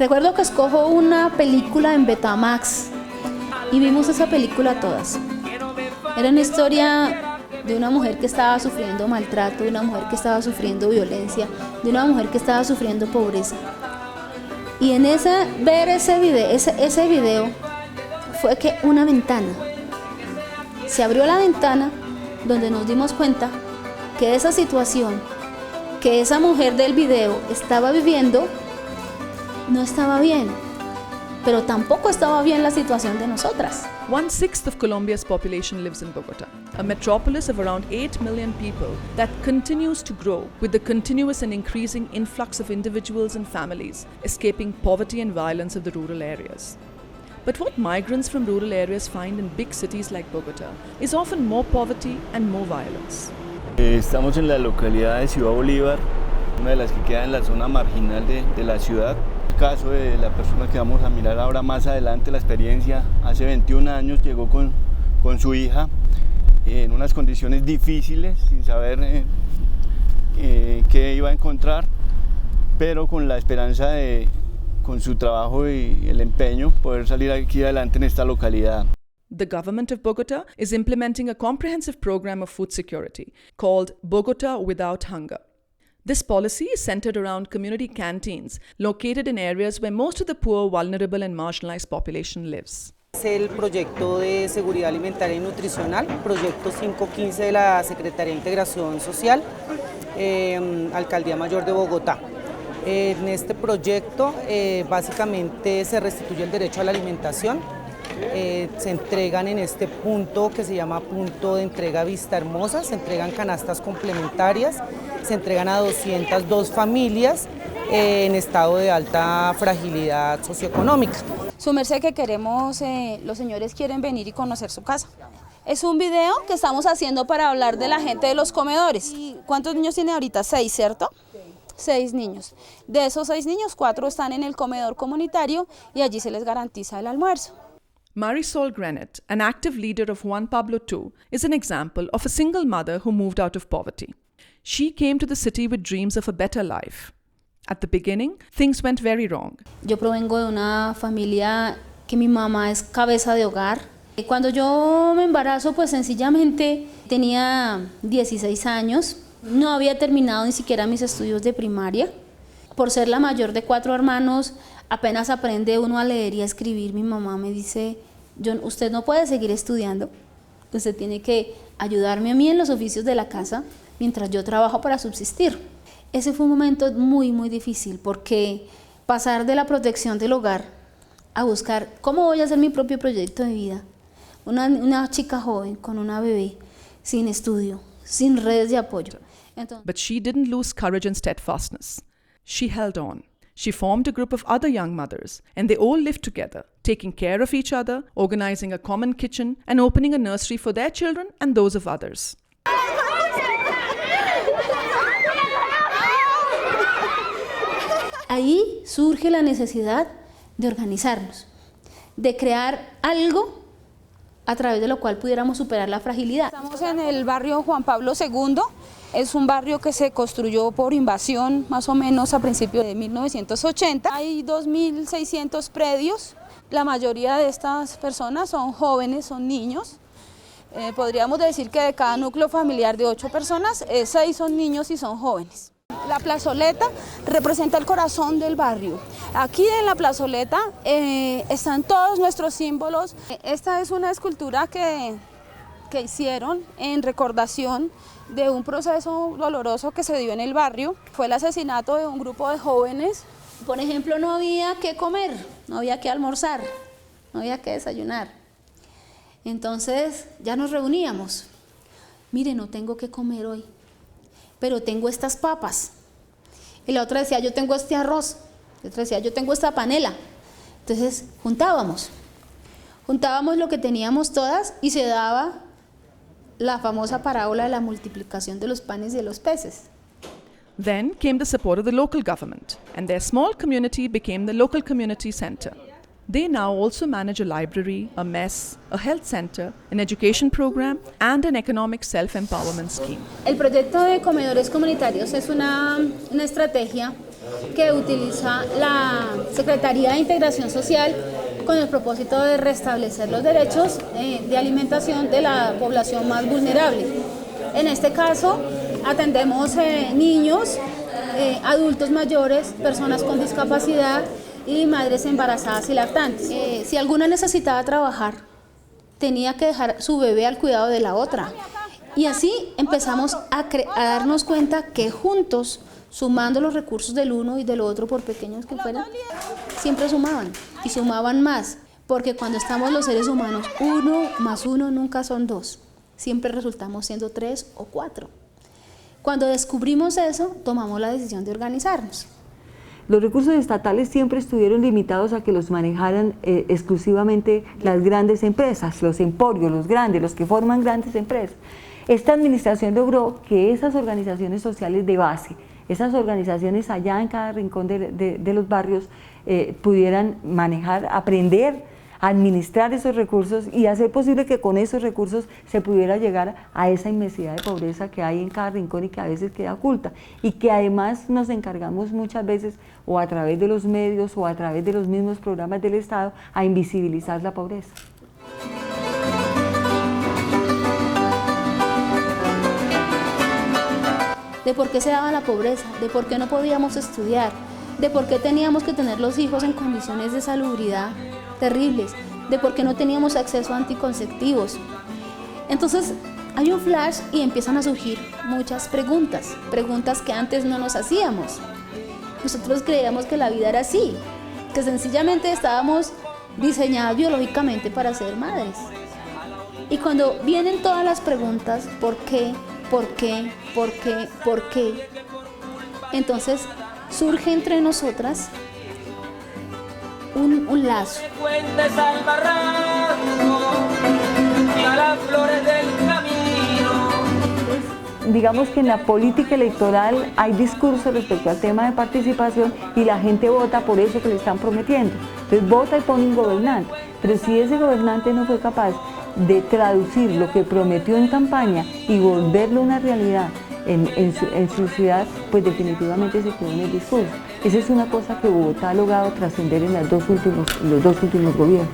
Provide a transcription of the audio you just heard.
Recuerdo que escojo una película en Betamax y vimos esa película todas. Era una historia de una mujer que estaba sufriendo maltrato, de una mujer que estaba sufriendo violencia, de una mujer que estaba sufriendo pobreza. Y en ver ese video fue que una ventana, se abrió la ventana donde nos dimos cuenta que esa situación que esa mujer del video estaba viviendo no estaba bien, pero tampoco estaba bien la situación de nosotras. 1/6 of Colombia's population lives in Bogota, a metropolis of around 8 million people that continues to grow with the continuous and increasing influx of individuals and families escaping poverty and violence of the rural areas. But what migrants from rural areas find in big cities like Bogota is often more poverty and more violence. Estamos en la localidad de Ciudad Bolívar, una de las que queda en la zona marginal de la ciudad. El caso de la persona que vamos a mirar ahora más adelante, la experiencia, hace 21 años llegó con su hija en unas condiciones difíciles, sin saber qué iba a encontrar, pero con la esperanza de, con su trabajo y el empeño, poder salir aquí adelante en esta localidad. The government of Bogota is implementing a comprehensive program of food security called Bogota Without Hunger. This policy is centered around community canteens located in areas where most of the poor, vulnerable and marginalized population lives. Es el proyecto de seguridad alimentaria y nutricional, proyecto 515 de la Secretaría de Integración Social, Alcaldía Mayor de Bogotá. En este proyecto básicamente se restituye el derecho a la alimentación. Se entregan en este punto que se llama punto de entrega Vista Hermosa, se entregan canastas complementarias, se entregan a 202 familias en estado de alta fragilidad socioeconómica. Su merced, que queremos, los señores quieren venir y conocer su casa. Es un video que estamos haciendo para hablar de la gente de los comedores. ¿Cuántos niños tiene ahorita? 6, ¿cierto? 6 niños. De esos 6 niños, 4 están en el comedor comunitario y allí se les garantiza el almuerzo. Marisol Grenet, an active leader of Juan Pablo II, is an example of a single mother who moved out of poverty. She came to the city with dreams of a better life. At the beginning, things went very wrong. Yo provengo de una familia que mi mamá es cabeza de hogar. Cuando yo me embarazo, pues sencillamente tenía 16 años. No había terminado ni siquiera mis estudios de primaria. Por ser la mayor de 4 hermanos, apenas aprende uno a leer y a escribir. Mi mamá me dice, usted no puede seguir estudiando, usted tiene que ayudarme a mí en los oficios de la casa mientras yo trabajo para subsistir. Ese fue un momento muy, muy difícil porque pasar de la protección del hogar a buscar cómo voy a hacer mi propio proyecto de vida. Una chica joven con una bebé, sin estudio, sin redes de apoyo. But she didn't lose courage and steadfastness. She held on. She formed a group of other young mothers, and they all lived together, taking care of each other, organizing a common kitchen, and opening a nursery for their children and those of others. Ahí surge la necesidad de organizarnos, de crear algo a través de lo cual pudiéramos superar la fragilidad. Estamos en el barrio Juan Pablo II. Es un barrio que se construyó por invasión más o menos a principios de 1980. Hay 2.600 predios. La mayoría de estas personas son jóvenes, son niños. Podríamos decir que de cada núcleo familiar de 8 personas, 6 son niños y son jóvenes. La plazoleta representa el corazón del barrio. Aquí en la plazoleta están todos nuestros símbolos. Esta es una escultura que hicieron en recordación de un proceso doloroso que se dio en el barrio. Fue el asesinato de un grupo de jóvenes. Por ejemplo, no había que comer, no había que almorzar, no había que desayunar. Entonces ya nos reuníamos. Mire, no tengo que comer hoy, pero tengo estas papas. Y la otra decía, yo tengo este arroz. La otra decía, yo tengo esta panela. Entonces juntábamos lo que teníamos todas y se daba la famosa parábola de la multiplicación de los panes y de los peces. Then came the support of the local government, and their small community became the local community center. They now also manage a library, a mess, a health center, an education program, and an economic self-empowerment scheme. El proyecto de comedores comunitarios es una estrategia que utiliza la Secretaría de Integración Social con el propósito de restablecer los derechos de alimentación de la población más vulnerable. En este caso, atendemos niños, adultos mayores, personas con discapacidad y madres embarazadas y lactantes. Si alguna necesitaba trabajar, tenía que dejar su bebé al cuidado de la otra. Y así empezamos a darnos cuenta que juntos, sumando los recursos del uno y del otro, por pequeños que fueran, siempre sumaban y sumaban más, porque cuando estamos los seres humanos, 1 más 1 nunca son 2, siempre resultamos siendo 3 o 4. Cuando descubrimos eso, tomamos la decisión de organizarnos. Los recursos estatales siempre estuvieron limitados a que los manejaran exclusivamente las grandes empresas, los emporios, los grandes, los que forman grandes empresas. Esta administración logró que esas organizaciones sociales de base, esas organizaciones allá en cada rincón de los barrios pudieran manejar, aprender a administrar esos recursos y hacer posible que con esos recursos se pudiera llegar a esa inmensidad de pobreza que hay en cada rincón y que a veces queda oculta, y que además nos encargamos muchas veces, o a través de los medios o a través de los mismos programas del Estado, a invisibilizar la pobreza. De por qué se daba la pobreza, de por qué no podíamos estudiar, de por qué teníamos que tener los hijos en condiciones de salubridad terribles, de por qué no teníamos acceso a anticonceptivos. Entonces hay un flash y empiezan a surgir muchas preguntas que antes no nos hacíamos. Nosotros creíamos que la vida era así, que sencillamente estábamos diseñadas biológicamente para ser madres. Y cuando vienen todas las preguntas, ¿por qué? ¿Por qué? ¿Por qué? ¿Por qué? Entonces surge entre nosotras un lazo. Digamos que en la política electoral hay discurso respecto al tema de participación y la gente vota por eso que le están prometiendo. Entonces vota y pone un gobernante, pero si ese gobernante no fue capaz de traducir lo que prometió en campaña y volverlo una realidad en su ciudad, pues definitivamente se quedó en el discurso. Esa es una cosa que Bogotá ha logrado trascender en los dos últimos gobiernos.